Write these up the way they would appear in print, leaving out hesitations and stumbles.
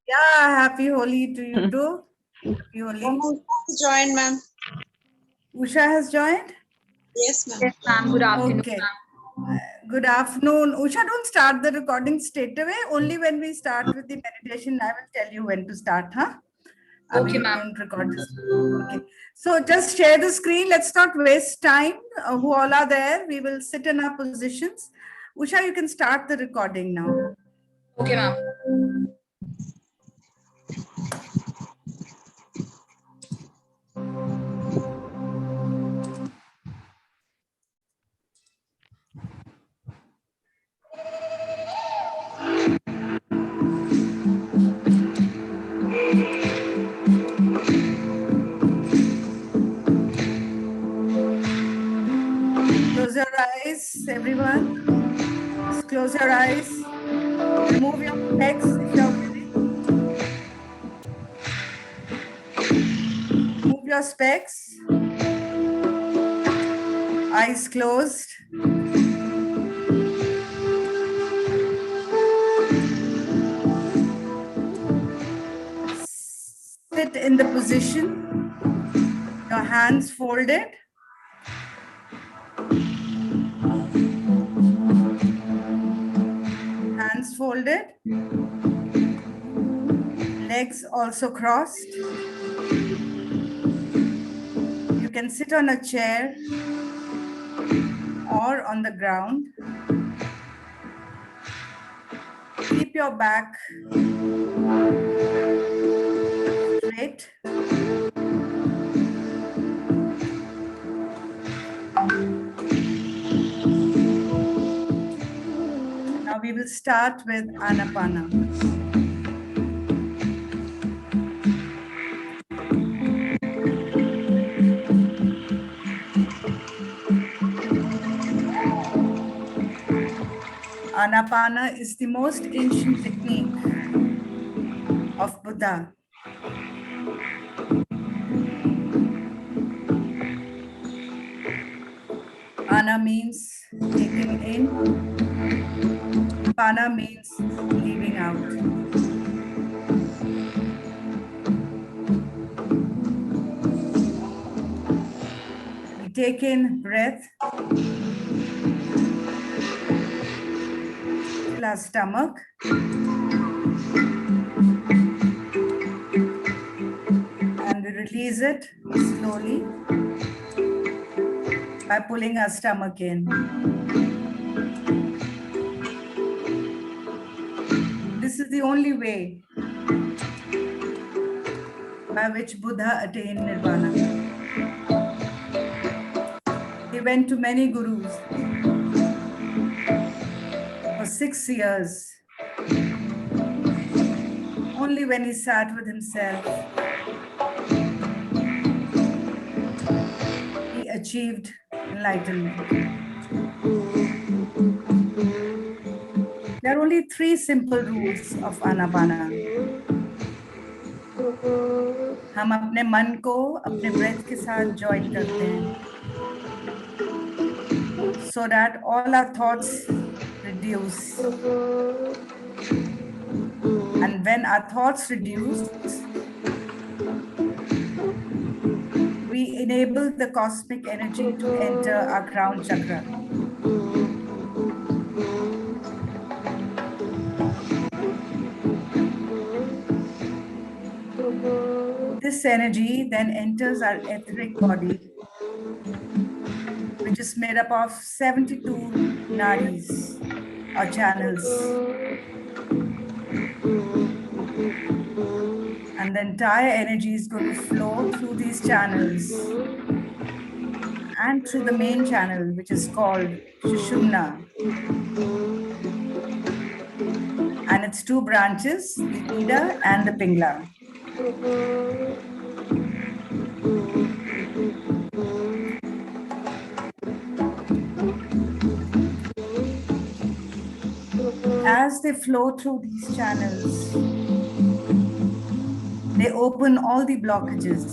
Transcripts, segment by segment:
Yeah, happy Holi to you too. Happy Holi. Join, ma'am. Usha has joined? Yes, ma'am. Yes, ma'am. Good afternoon, Okay. ma'am. Good afternoon. Usha, don't start the recording straight away. Only when we start with the meditation, I will tell you when to start, huh? Okay, ma'am. Don't record this. Okay. So just share the screen. Let's not waste time. Who all are there? We will sit in our positions. Usha, you can start the recording now. Okay, ma'am. Close your eyes, everyone. Just close your eyes. Remove your specs if you're wearing. Remove your specs. Eyes closed. Sit in the position. Your hands folded. Hands folded. Legs also crossed. You can sit on a chair or on the ground. Keep your back straight. Now we will start with Anapana. Anapana is the most ancient technique of Buddha. Ana means taking in. Pana means leaving out. We take in breath till our stomach. And we release it slowly by pulling our stomach in. This is the only way by which Buddha attained Nirvana. He went to many gurus for 6 years. Only when he sat with himself, he achieved enlightenment. There are only 3 simple rules of Anapana. हम अपने मन को अपने breath के साथ join करते हैं, so that all our thoughts reduce. And when our thoughts reduce, we enable the cosmic energy to enter our crown chakra. This energy then enters our etheric body, which is made up of 72 nadis or channels. And the entire energy is going to flow through these channels and through the main channel, which is called Sushumna. And its 2 branches, the Ida and the Pingla. As they flow through these channels, they open all the blockages.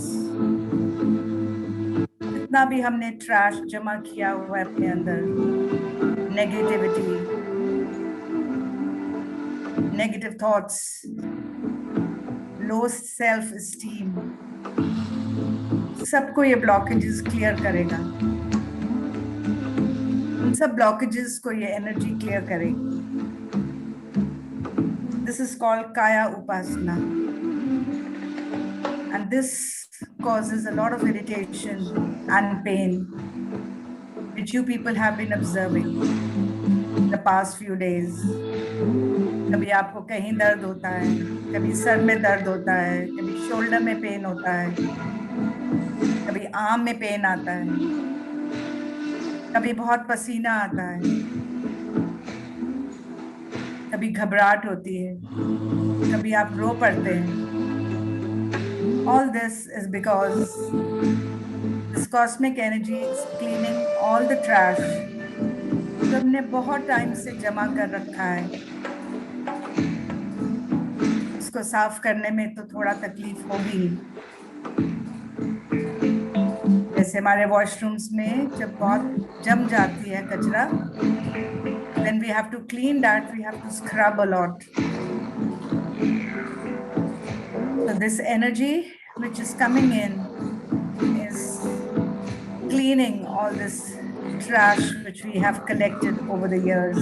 जितना भी हमने trash जमा किया हुआ है अपने अंदर, negativity, negative thoughts, low self esteem, सबको ये ब्लॉकेजेस क्लियर करेगा। उन सब ब्लॉकेजेस को ये एनर्जी क्लियर करेगी। This is called Kaya Upasana. And this causes a lot of irritation and pain, which you people have been observing in the past few days. कभी आपको कहीं दर्द होता है, कभी सर में दर्द होता है, कभी शोल्डर में पेन होता है, कभी आर्म में पेन आता है, कभी बहुत पसीना आता है, कभी घबराहट होती है, कभी आप रो पड़ते हैं। All this is because this cosmic energy is cleaning all the trash जो हमने बहुत टाइम से जमा कर रखा है। उसको साफ करने में तो थोड़ा तकलीफ होगी। जैसे हमारे वॉशरूम्स में जब बहुत जम जाती है कचरा, then we have to clean that, we have to scrub a lot. So this energy which is coming in is cleaning all this trash which we have collected over the years.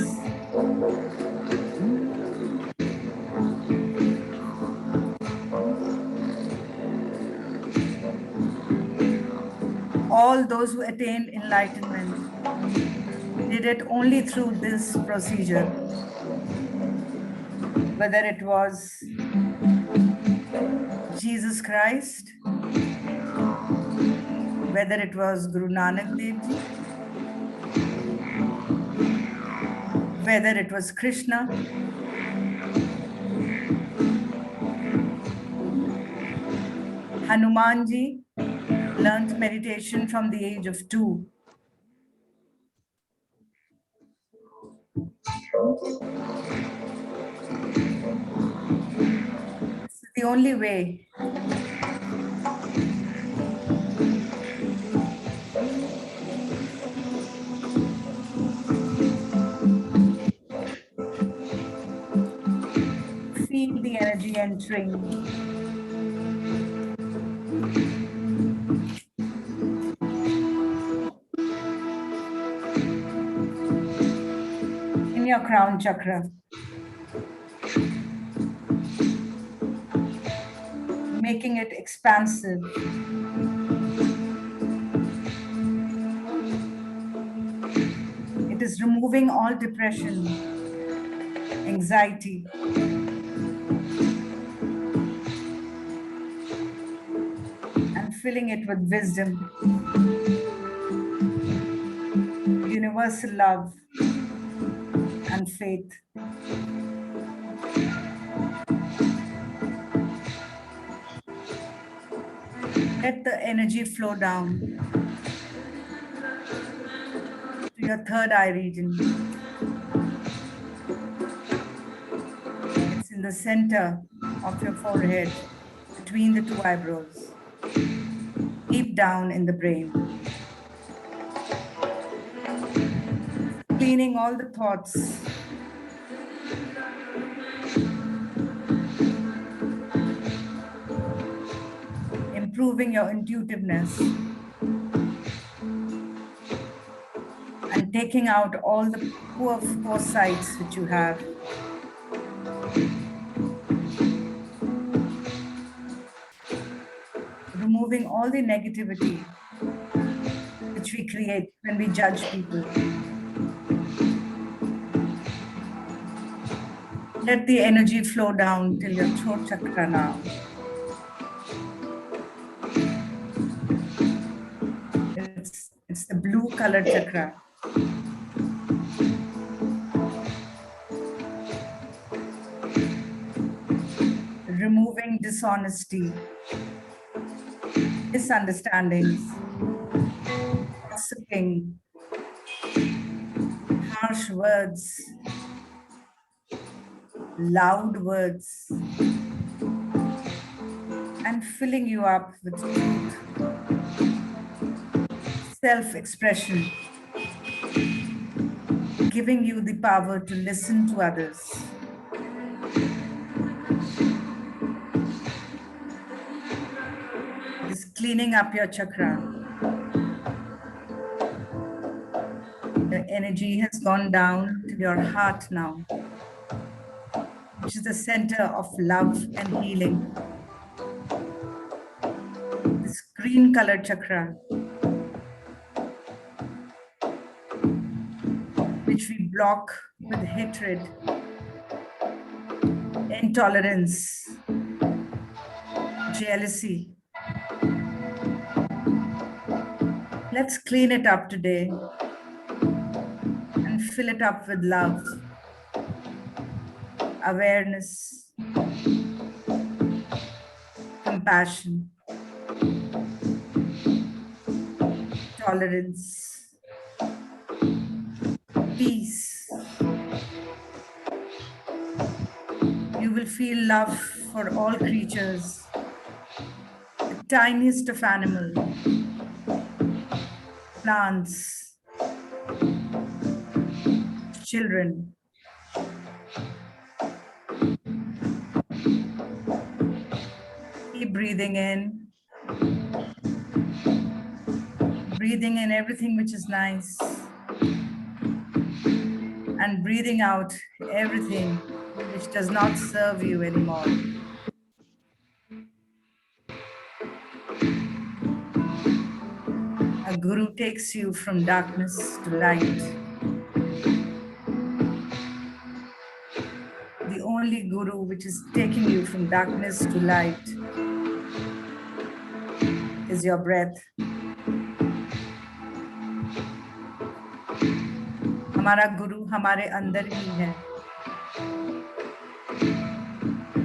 All those who attained enlightenment did it only through this procedure. Whether it was Jesus Christ, whether it was Guru Nanak Dev Ji, whether it was Krishna, Hanuman Ji learned meditation from the age of 2. It's the only way. Feel the energy entering. In your crown chakra. Making it expansive. It is removing all depression, anxiety, and filling it with wisdom, universal love, and faith. Let the energy flow down to your third eye region. It's in the center of your forehead, between the two eyebrows, deep down in the brain. Cleaning all the thoughts, improving your intuitiveness, and taking out all the poor foresights which you have. Removing all the negativity which we create when we judge people. Let the energy flow down till your throat chakra now. It's the blue colored chakra. Removing dishonesty, misunderstandings, gossiping, harsh words, loud words, and filling you up with truth, self-expression, giving you the power to listen to others. cleaning up your chakra. The energy has gone down to your heart now, which is the center of love and healing. This green colored chakra, which we block with hatred, intolerance, jealousy. Let's clean it up today and fill it up with love, awareness, compassion, tolerance, peace. You will feel love for all creatures, the tiniest of animals, plants, children. Keep breathing in. Breathing in everything which is nice. And breathing out everything which does not serve you anymore. A guru takes you from darkness to light. The only guru which is taking you from darkness to light is your breath. हमारा गुरु हमारे अंदर ही है.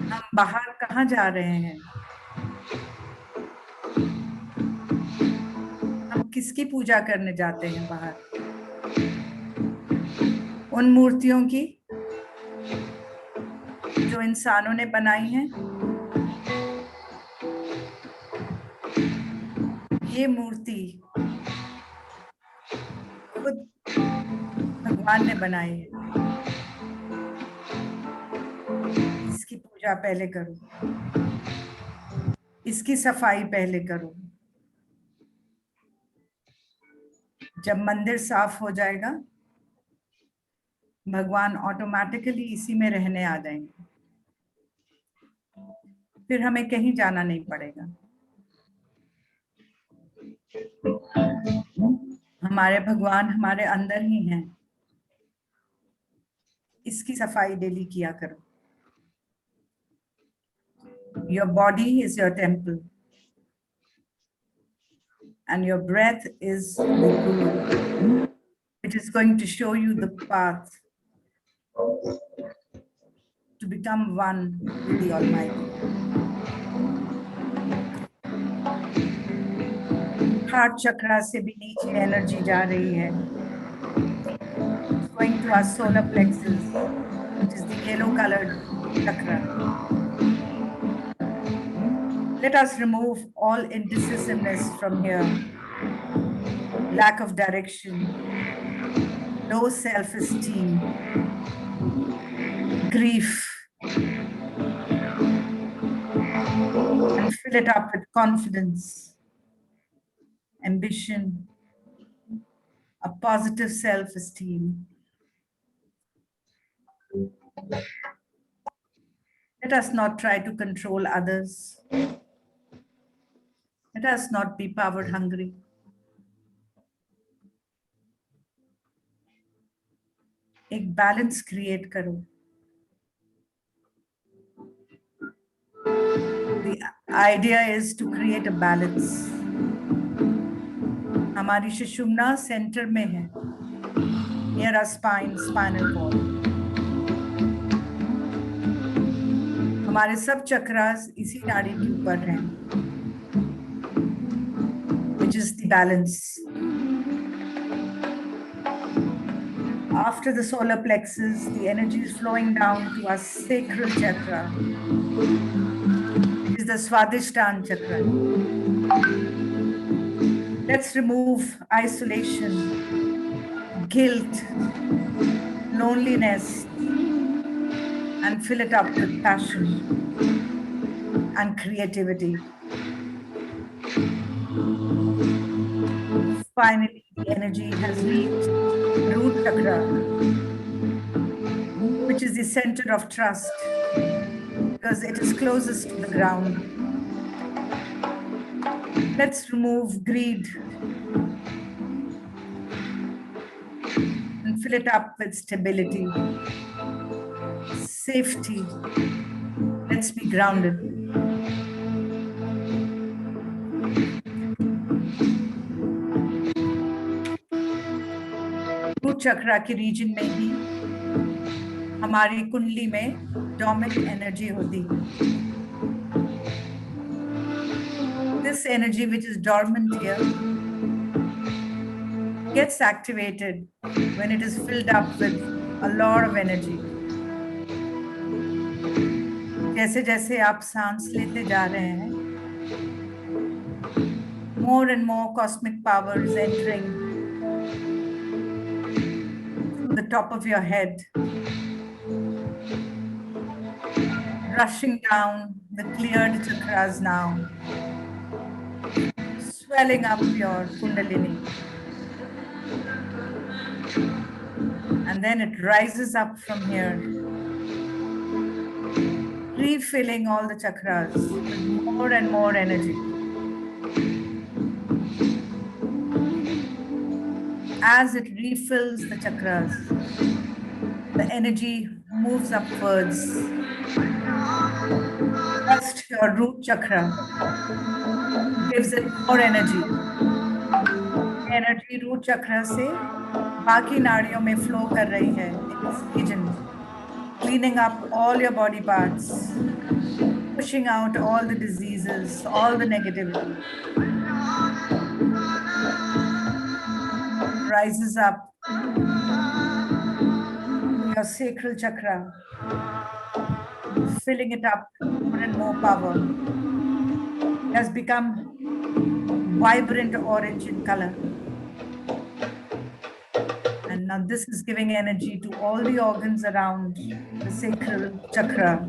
हम बाहर कहाँ जा रहे हैं? हम किसकी पूजा करने जाते हैं बाहर? उन मूर्तियों की जो इंसानों ने बनाई हैं. ये मूर्ति खुद भगवान ने बनाई है. इसकी पूजा पहले करो, इसकी सफाई पहले करो. जब मंदिर साफ हो जाएगा, भगवान ऑटोमेटिकली इसी में रहने आ जाएंगे. फिर हमें कहीं जाना नहीं पड़ेगा. हमारे भगवान हमारे अंदर ही हैं. इसकी सफाई डेली किया करो. Your body is your temple, and your breath is the guru, which is going to show you the path to become one with the Almighty. Heart chakra से भी नीचे एनर्जी जा रही है. It's going to our solar plexus, which is the yellow colored chakra. Let us remove all indecisiveness from here. Lack of direction, low self-esteem, grief, and fill it up with confidence, ambition, a positive self-esteem. Let us not try to control others. Let us not be power hungry. एक balance create करो. The idea is to create a balance. हमारी सुषुम्ना centre में है, near our spine, spinal cord. हमारे सब चक्रास इसी नाड़ी के ऊपर हैं, which is the balance. After the solar plexus, the energy is flowing down to our sacral chakra. It is the Swadhisthana chakra. Let's remove isolation, guilt, loneliness, and fill it up with passion and creativity. Finally, the energy has reached root chakra, which is the center of trust because it is closest to the ground. Let's remove greed and fill it up with stability, safety. Let's be grounded. Root chakra के region में ही हमारी कुंडली में dominant energy होती है. This energy which is dormant here gets activated when it is filled up with a lot of energy. जैसे जैसे आप सांस लेते जा रहे हैं, more and more cosmic power is entering through the top of your head, rushing down the cleared chakras now, swelling up your kundalini. And then it rises up from here, refilling all the chakras with more and more energy. As it refills the chakras, the energy moves upwards. Just your root chakra gives it more energy. Energy root chakra से बाकी नाड़ियों में flow कर रही है in this region, cleaning up all your body parts, pushing out all the diseases, all the negativity. Rises up your sacral chakra, filling it up more and more power. It has become vibrant orange in color. And now this is giving energy to all the organs around the sacral chakra.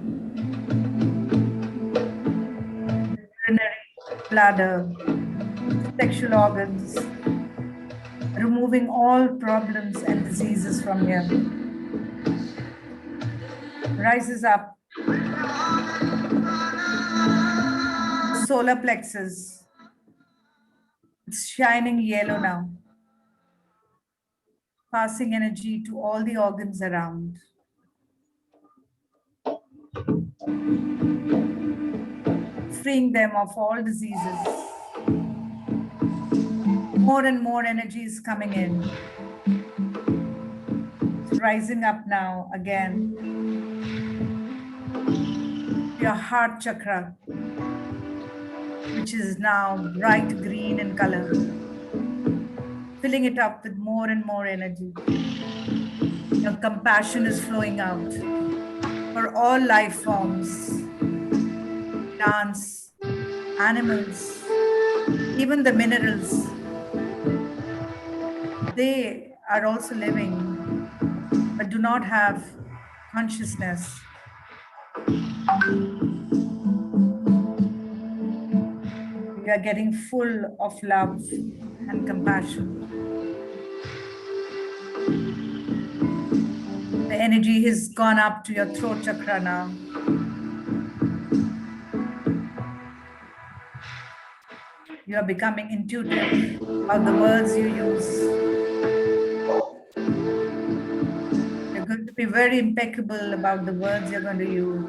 Urinary, bladder, sexual organs, removing all problems and diseases from here. Rises up. Solar plexus. It's shining yellow now. Passing energy to all the organs around. Freeing them of all diseases. More and more energy is coming in. It's rising up now again. Your heart chakra, which is now bright green in color, filling it up with more and more energy. Your compassion is flowing out for all life forms, plants, animals, even the minerals. They are also living, but do not have consciousness. We are getting full of love and compassion. The energy has gone up to your throat chakra now. You are becoming intuitive about the words you use. You're going to be very impeccable about the words you're going to use.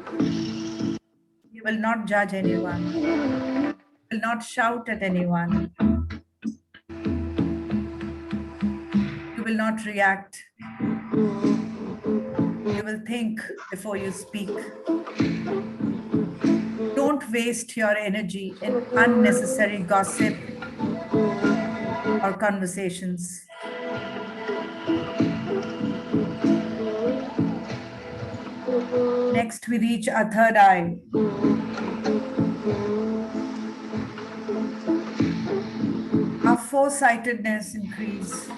You will not judge anyone. You will not shout at anyone. You will not react. You will think before you speak. Don't waste your energy in unnecessary gossip or conversations. Next, we reach our third eye. Our foresightedness increases.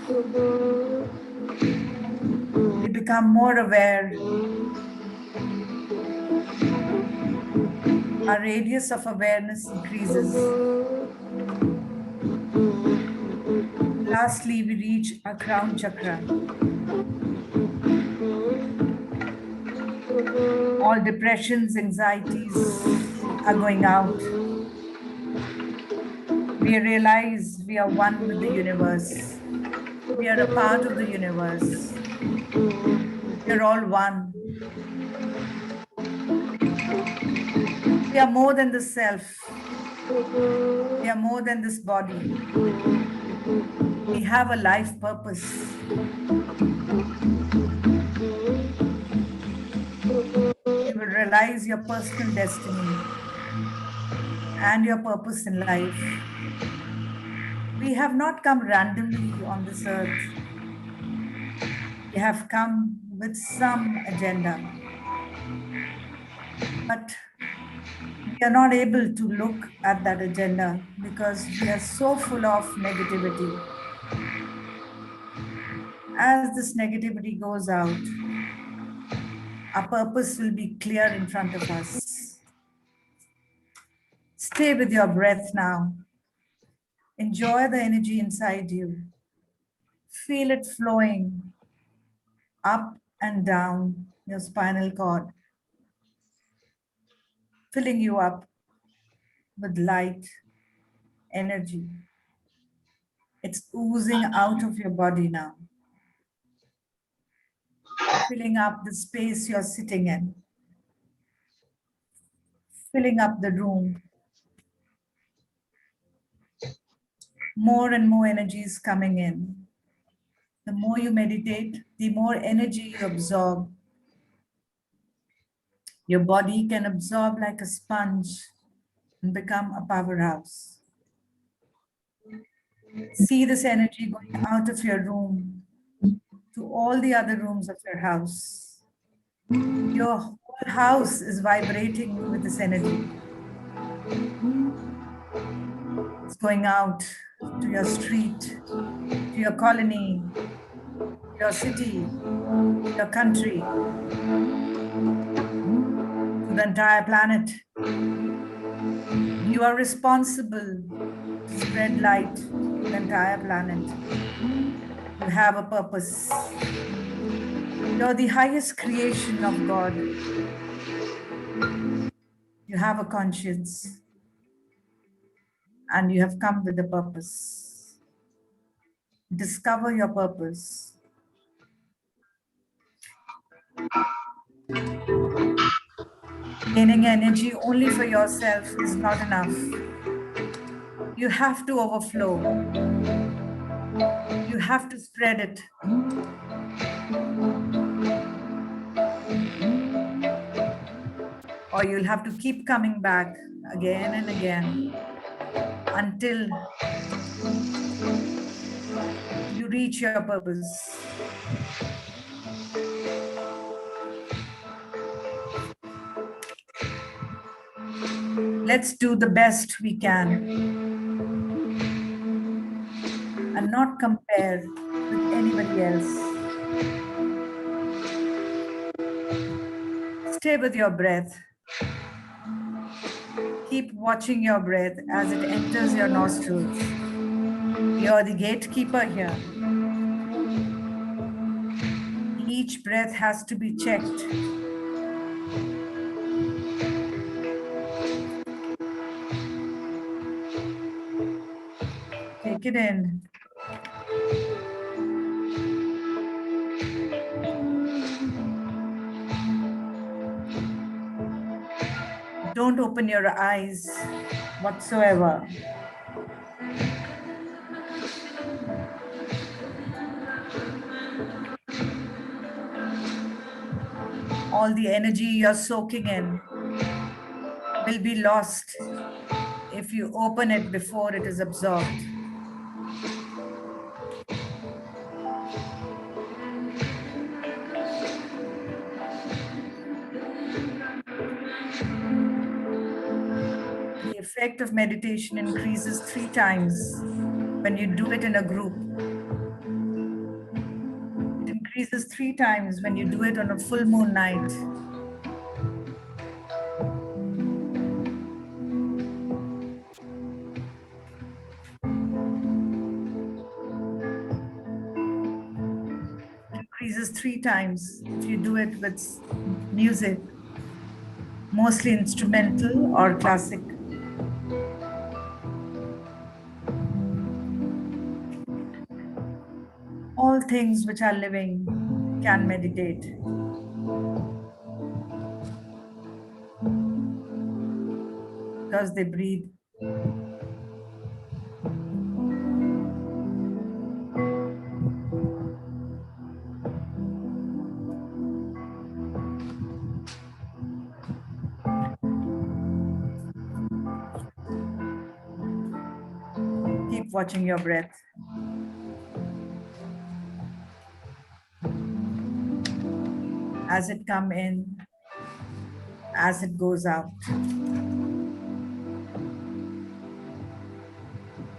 We become more aware. Our radius of awareness increases. lastly, we reach our crown chakra. All depressions, anxieties are going out. We realize we are one with the universe. We are a part of the universe. We are all one. We are more than the self. We are more than this body. We have a life purpose. You will realize your personal destiny and your purpose in life. We have not come randomly on this earth. We have come with some agenda. But we are not able to look at that agenda because we are so full of negativity. As this negativity goes out, our purpose will be clear in front of us. Stay with your breath now. Enjoy the energy inside you. Feel it flowing up and down your spinal cord, filling you up with light energy. It's oozing out of your body now, filling up the space you're sitting in, filling up the room. More and more energy is coming in. The more you meditate, the more energy you absorb. Your body can absorb like a sponge and become a powerhouse. See this energy going out of your room to all the other rooms of your house. Your whole house is vibrating with this energy. It's going out to your street, to your colony, your city, your country, to the entire planet. You are responsible to spread light to the entire planet. You have a purpose. You're the highest creation of God. You have a conscience. And you have come with a purpose. Discover your purpose. Gaining energy only for yourself is not enough. You have to overflow. You have to spread it. Or you'll have to keep coming back again and again until you reach your purpose. Let's do the best we can and not compare with anybody else. Stay with your breath. Keep watching your breath as it enters your nostrils. You're the gatekeeper here. Each breath has to be checked. Take it in. Don't open your eyes whatsoever. All the energy you're soaking in will be lost if you open it before it is absorbed. The effect of meditation increases 3 times when you do it in a group. It increases 3 times when you do it on a full moon night. 3 times if you do it with music, mostly instrumental or classic. All things which are living can meditate. Because they breathe. Keep watching your breath. As it comes in, as it goes out.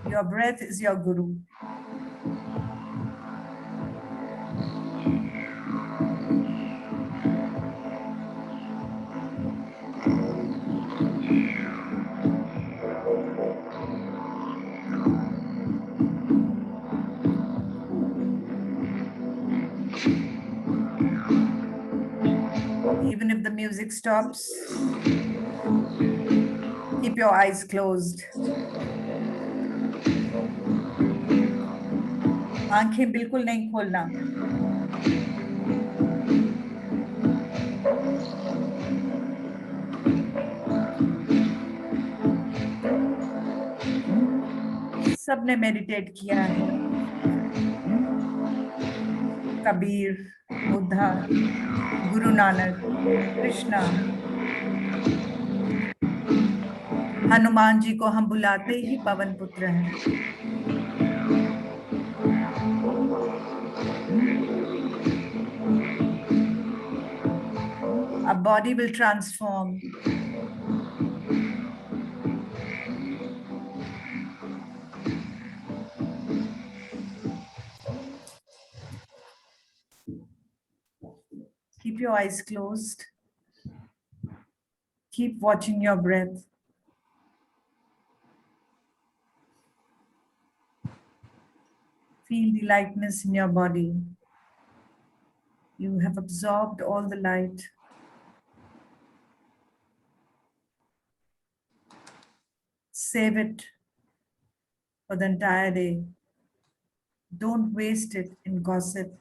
Your breath is your guru. Even if the music stops, keep your eyes closed. आंखें बिल्कुल नहीं खोलना. सबने meditate किया है. कबीर, बुद्धा, गुरु नानक, कृष्णा. हनुमान जी को हम बुलाते ही पवन पुत्र हैं. Our body will transform. Keep your eyes closed. Keep watching your breath. Feel the lightness in your body. You have absorbed all the light. Save it for the entire day. Don't waste it in gossip.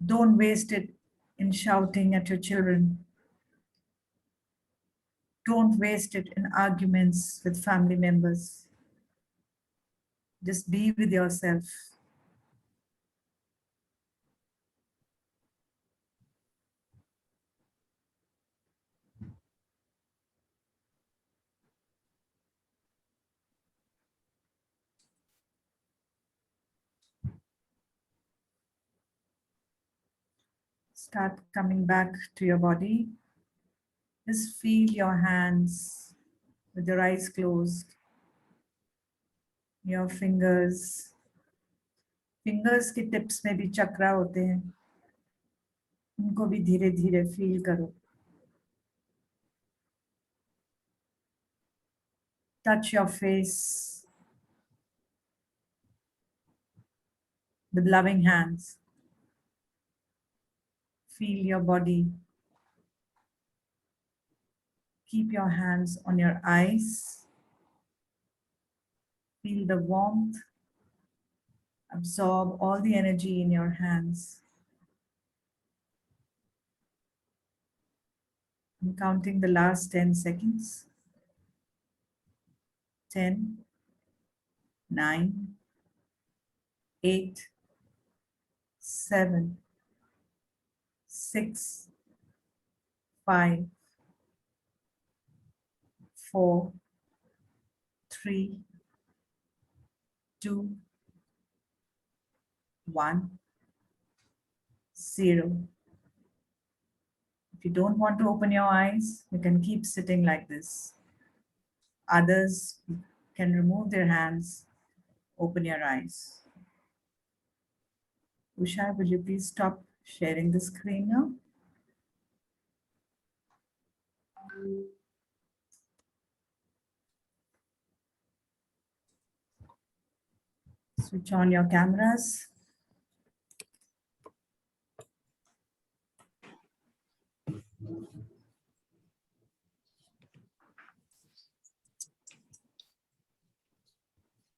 Don't waste it in shouting at your children. Don't waste it in arguments with family members. Just be with yourself. Start coming back to your body. Just feel your hands with your eyes closed. Your fingers. Fingers के tips में भी चक्रा होते हैं. उनको भी धीरे धीरे feel करो. Touch your face with loving hands. Feel your body. Keep your hands on your eyes. Feel the warmth. Absorb all the energy in your hands. I'm counting the last 10 seconds. 10, 9, 8, 7, 6, 5, 4, 3, 2, 1, 0. If you don't want to open your eyes, you can keep sitting like this. Others can remove their hands, open your eyes. Usha, will you please stop sharing the screen now? Switch on your cameras.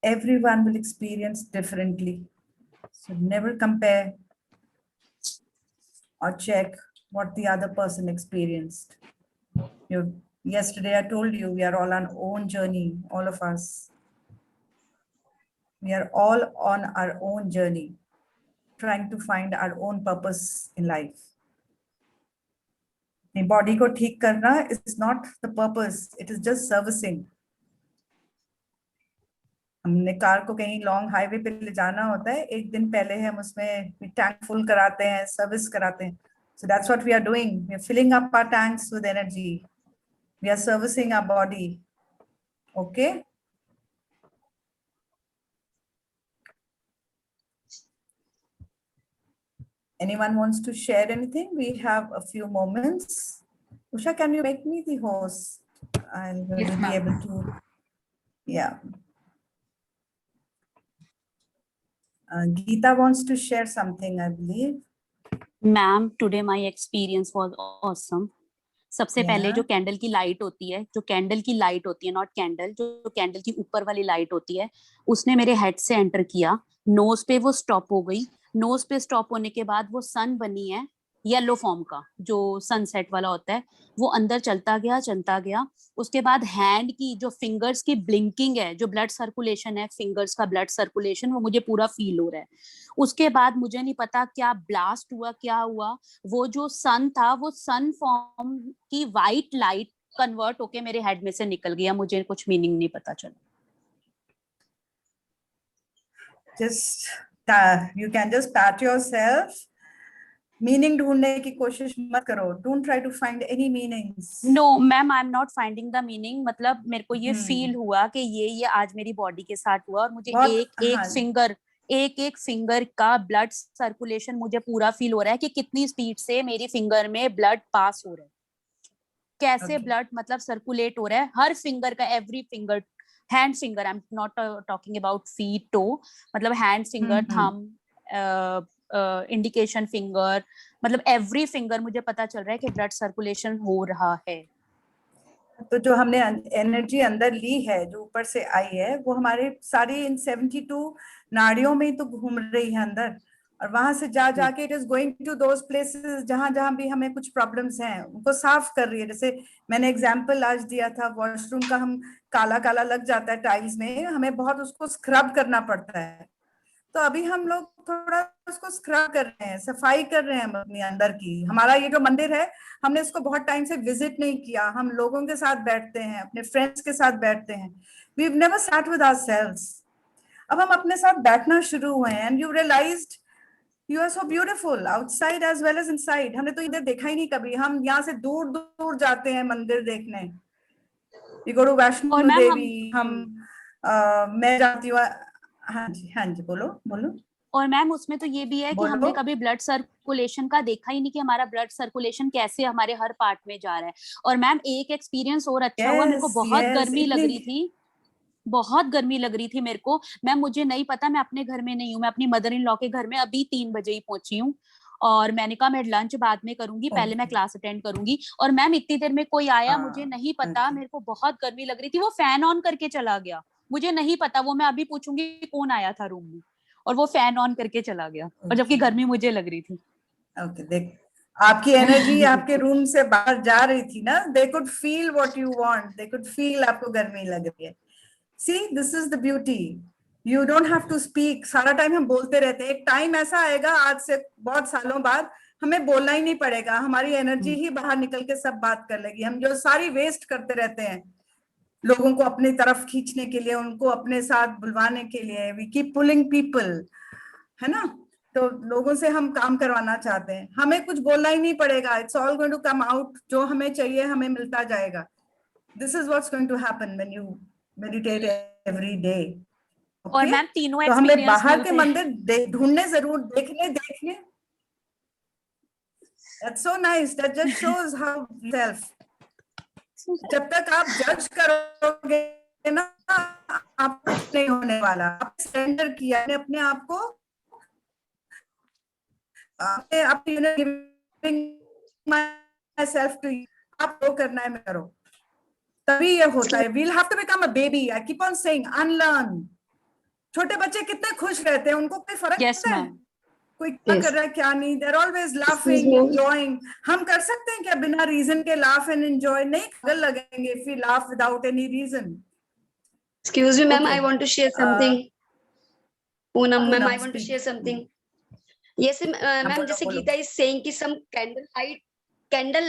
everyone will experience differently. So never compare or check what the other person experienced. Yesterday I told you we are all on our own journey, all of us. We are all on our own journey, trying to find our own purpose in life. The body को ठीक करना is not the purpose, it is just servicing. हमने car को कहीं long highway पे ले जाना होता है, एक दिन पहले हम उसमें टैंक फुल कराते हैं, सर्विस कराते हैं. So that's what we are doing. We are filling up our tanks with energy. We are servicing our body. Okay? Anyone wants to share anything? We have a few moments. Usha, can you make me the host? I'll Yes, be ma'am. able to. Yeah. Geeta wants to share something, I believe. Ma'am today my experience was awesome. सबसे पहले Yeah. जो candle की light होती है, not candle, जो candle की ऊपर वाली लाइट होती है, उसने मेरे हेड से एंटर किया, नोज पे वो स्टॉप हो गई. नोज पे स्टॉप होने के बाद वो सन बनी है येलो फॉर्म का, जो सनसेट वाला होता है, वो अंदर चलता गया. उसके बाद हैंड की जो फिंगर्स की ब्लिंकिंग है, जो ब्लड सर्कुलेशन है, फिंगर्स का ब्लड सर्कुलेशन, वो मुझे पूरा फील हो रहा है. उसके बाद मुझे नहीं पता क्या ब्लास्ट हुआ, क्या हुआ, वो जो सन था, वो सन फॉर्म की वाइट लाइट कन्वर्ट होके मेरे हेड में से निकल गया. मुझे कुछ मीनिंग नहीं पता चला. Just you can just pat yourself. Meaning ढूंढने की कोशिश मत करो. Don't try to find any meanings. No ma'am, I am not finding the meaning. मतलब मेरे को ये फील हुआ कि ये आज मेरी बॉडी के साथ हुआ, और मुझे एक एक फिंगर का ब्लड सर्कुलेशन मुझे पूरा फील हो रहा है कि कितनी स्पीड से मेरी फिंगर में ब्लड पास हो रहा है, कैसे ब्लड मतलब सर्कुलेट हो रहा है हर फिंगर का, every finger, hand finger, I am not talking about feet, toe, मतलब hand finger, thumb, indication finger, मतलब एवरी फिंगर मुझे पता चल रहा है कि ब्लड सर्कुलेशन हो रहा है. तो जो हमने एनर्जी अंदर ली है, जो ऊपर से आई है, वो हमारे सारी इन 72 नाड़ियों में ही तो घूम रही है अंदर, और वहां से जाके it is going to those places जहां भी हमें कुछ प्रॉब्लम्स हैं, उनको साफ कर रही है. जैसे मैंने एग्जांपल आज दिया था वॉशरूम का, हम काला काला लग जाता है टाइल्स में, हमें बहुत उसको स्क्रब करना पड़ता है. तो अभी हम लोग थोड़ा उसको स्क्रब कर रहे हैं, सफाई कर रहे हैं हम अपने अंदर की. हमारा ये जो मंदिर है, हमने इसको बहुत टाइम से विजिट नहीं किया. हम लोगों के साथ बैठते हैं, अपने फ्रेंड्स के साथ बैठते हैं. We have never sat with ourselves. अब हम अपने साथ बैठना शुरू हुए हैं, and you realised you are so beautiful outside as well as inside. हमने तो इधर देखा ही नहीं कभी. हम यहाँ से दूर दूर जाते हैं मंदिर देखने. We go to Vaishno Devi. मैं जाती हूँ. हाँ जी बोलो. और मैम उसमें तो ये भी है कि हमने कभी ब्लड सर्कुलेशन का देखा ही नहीं कि हमारा ब्लड सर्कुलेशन कैसे हमारे हर पार्ट में जा रहा है. और मैम एक एक्सपीरियंस और अच्छा हुआ, मेरे को बहुत गर्मी लग रही थी मेरे को. मैम मुझे नहीं पता, मैं अपने घर में नहीं हूँ, मैं अपनी मदर इन लॉ के घर में अभी 3 बजे ही पहुंची हूँ, और मैंने कहा मैं लंच बाद में करूंगी, पहले मैं क्लास अटेंड करूंगी. और मैम इतनी देर में कोई आया, मुझे नहीं पता, मेरे को बहुत गर्मी लग रही थी, वो फैन ऑन करके चला गया. मुझे नहीं पता, वो मैं अभी पूछूंगी कौन आया था रूम में, और वो फैन ऑन करके चला गया, और जबकि गर्मी मुझे लग रही थी. ओके, देख आपकी एनर्जी आपके रूम से बाहर जा रही थी ना. They could feel what you want. They could feel आपको गर्मी लग रही है. See, this is the beauty. You don't have to speak. सारा टाइम हम बोलते रहते हैं. एक टाइम ऐसा आएगा, आज से बहुत सालों बाद, हमें बोलना ही नहीं पड़ेगा. हमारी एनर्जी ही बाहर निकल के सब बात कर लेगी. हम जो सारी वेस्ट करते रहते हैं लोगों को अपनी तरफ खींचने के लिए, उनको अपने साथ बुलवाने के लिए, वी कीप पुलिंग पीपल, है ना. तो लोगों से हम काम करवाना चाहते हैं. हमें कुछ बोलना ही नहीं पड़ेगा. It's all going to come out. जो हमें चाहिए हमें मिलता जाएगा. This is what's going to happen when you meditate every day. और मैम तीनों तो हमें बाहर एक्सपीरियंस के मंदिर ढूंढने जरूर, देखने. That's so nice. That just shows how self. जब तक आप जज करोगे ना, आप कुछ नहीं होने वाला. आप सरेंडर किया अपने आप को, myself to you. आप वो करना है, मैं करो, तभी ये होता है. We'll have to become a baby. I keep on saying unlearn. छोटे बच्चे कितने खुश रहते हैं, उनको कोई फर्क यस पड़ता है मैम, कोई क्या Yes. कर रहा है क्या नहीं, देर ऑलवेज लाफिंग ma'am. एंजॉइंग। हम कर सकते हैं क्या बिना रीजन के लाफ एंड एंजॉय? नहीं, पागल लगेंगे if we laugh without any reason. Excuse me, ma'am. Okay. I want to share something. Poonam, ma'am, I Poonam, want to speak. share something. Yes, ma'am. बोलो, जैसे बोलो। गीता is saying कि some candle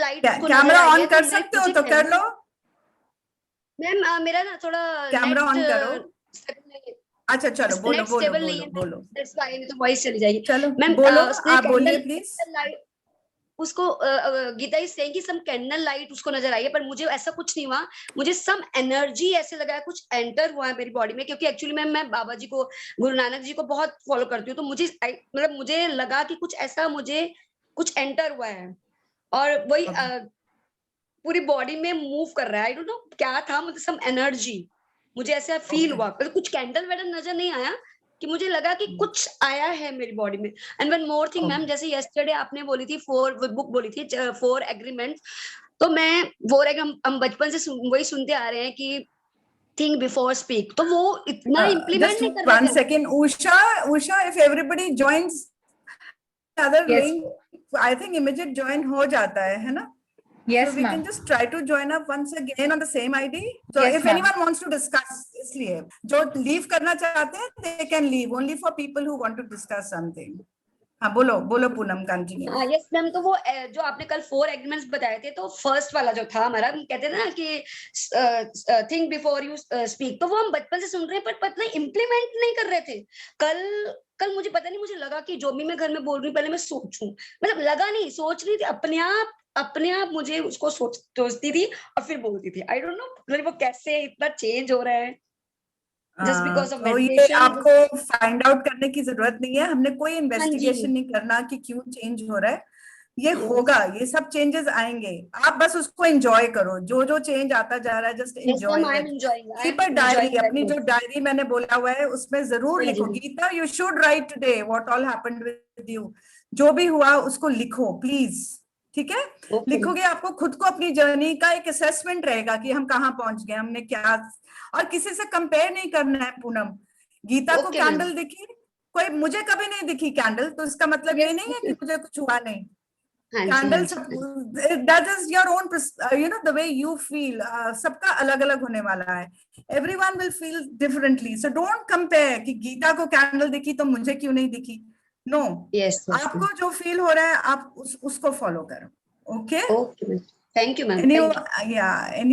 light उसको नजर camera I on है, कर तो सकते हो मुझे तो कर लो, मैम मेरा ना थोड़ा कैमरा ऑन करो। नेट अच्छा चलो, बोलो नेट बोलो स्टेबल नहीं बोलो है, बोलो, दैट्स व्हाई नहीं तो वॉइस चली जाएगी। चलो मैम बोलो, उसने आप बोलिए कैंडल प्लीज। लाइट उसको गीता इज सेइंग कि सम कैंडल लाइट उसको नजर आई है, पर मुझे ऐसा कुछ नहीं हुआ। मुझे सम एनर्जी ऐसे लगा है, कुछ एंटर हुआ है मेरी बॉडी में, क्योंकि एक्चुअली मैं बाबा जी को, गुरु नानक जी को बहुत फॉलो करती हूँ, तो मुझे मतलब मुझे लगा कि कुछ ऐसा मुझे कुछ एंटर हुआ है, और वही पूरी बॉडी में मूव कर रहा है। आई डोंट नो क्या था, मुझे सम एनर्जी, मुझे ऐसा फील Okay. हुआ, पर कुछ कैंडल वैंडल नजर नहीं आया, कि मुझे लगा कि कुछ आया है मेरी बॉडी में। And one more thing ma'am, जैसे यस्टरडे आपने बोली थी बुक बोली थी 4 एग्रीमेंट्स, तो मैं हम बचपन से वही सुनते आ रहे हैं कि थिंक बिफोर स्पीक, तो वो इतना इम्प्लीमेंट जस्ट नहीं कर रहे वन थे। Second, Usha if everybody joins other Yes. Link, I think immediate join हो जाता है ना? Yes, So we ma'am. can just try to join up once again on the same ID. So Yes, if ma'am. anyone wants to discuss, इसलिए जो leave करना चाहते हैं, they can leave. Only for people who want to discuss something. हाँ बोलो बोलो Poonam, continue. हाँ yes ma'am, तो वो जो आपने कल 4 एग्रीमेंट्स बताए थे, तो फर्स्ट वाला जो था हमारा, हम कहते थे ना कि थिंक बिफोर यू स्पीक, तो वो हम बचपन से सुन रहे हैं, पर पता नहीं इम्प्लीमेंट नहीं कर रहे थे। कल मुझे पता नहीं, मुझे लगा कि जो भी मैं घर में बोल रही हूँ पहले मैं सोचूं, मतलब लगा नहीं, सोच रही थी अपने आप मुझे उसको सोचती थी और फिर बोलती थी। आई डोंट नो मतलब वो कैसे इतना चेंज हो रहा है, जस्ट बिकॉज ऑफ तो ये मेडिटेशन। आपको फाइंड आउट करने की जरूरत नहीं है, हमने कोई हाँ इन्वेस्टिगेशन जी, नहीं करना कि क्यों चेंज हो रहा है, ये होगा, ये सब चेंजेस आएंगे, आप बस उसको एंजॉय करो, जो जो चेंज आता जा रहा है just yes ma'am, enjoy I am it. Enjoying keep a diary, very अपनी जो मच। डायरी मैंने बोला हुआ है उसमें जरूर हाँ लिखो, जी, Geeta you should write today what all happened with you, जो भी हुआ उसको लिखो प्लीज, ठीक है? ओके लिखोगे आपको खुद को अपनी जर्नी का एक असेसमेंट रहेगा कि हम कहाँ पहुंच गए, हमने क्या, और किसी से कंपेयर नहीं करना है पूनम। गीता को ओके मैम। कैंडल दिखी, कोई मुझे कभी नहीं दिखी कैंडल, तो इसका मतलब ये नहीं है कि मुझे कुछ हुआ नहीं। हाँ जी, हाँ candle ji, that is your own, you know the way you feel, सबका अलग अलग होने वाला है, everyone will feel differently, so don't compare कि गीता को कैंडल दिखी तो मुझे क्यों नहीं दिखी। नो, यस यस आपको जो फील हो रहा है आप उसको फॉलो करो। Okay, okay ma'am, thank you ma'am, any, thank you. या एनी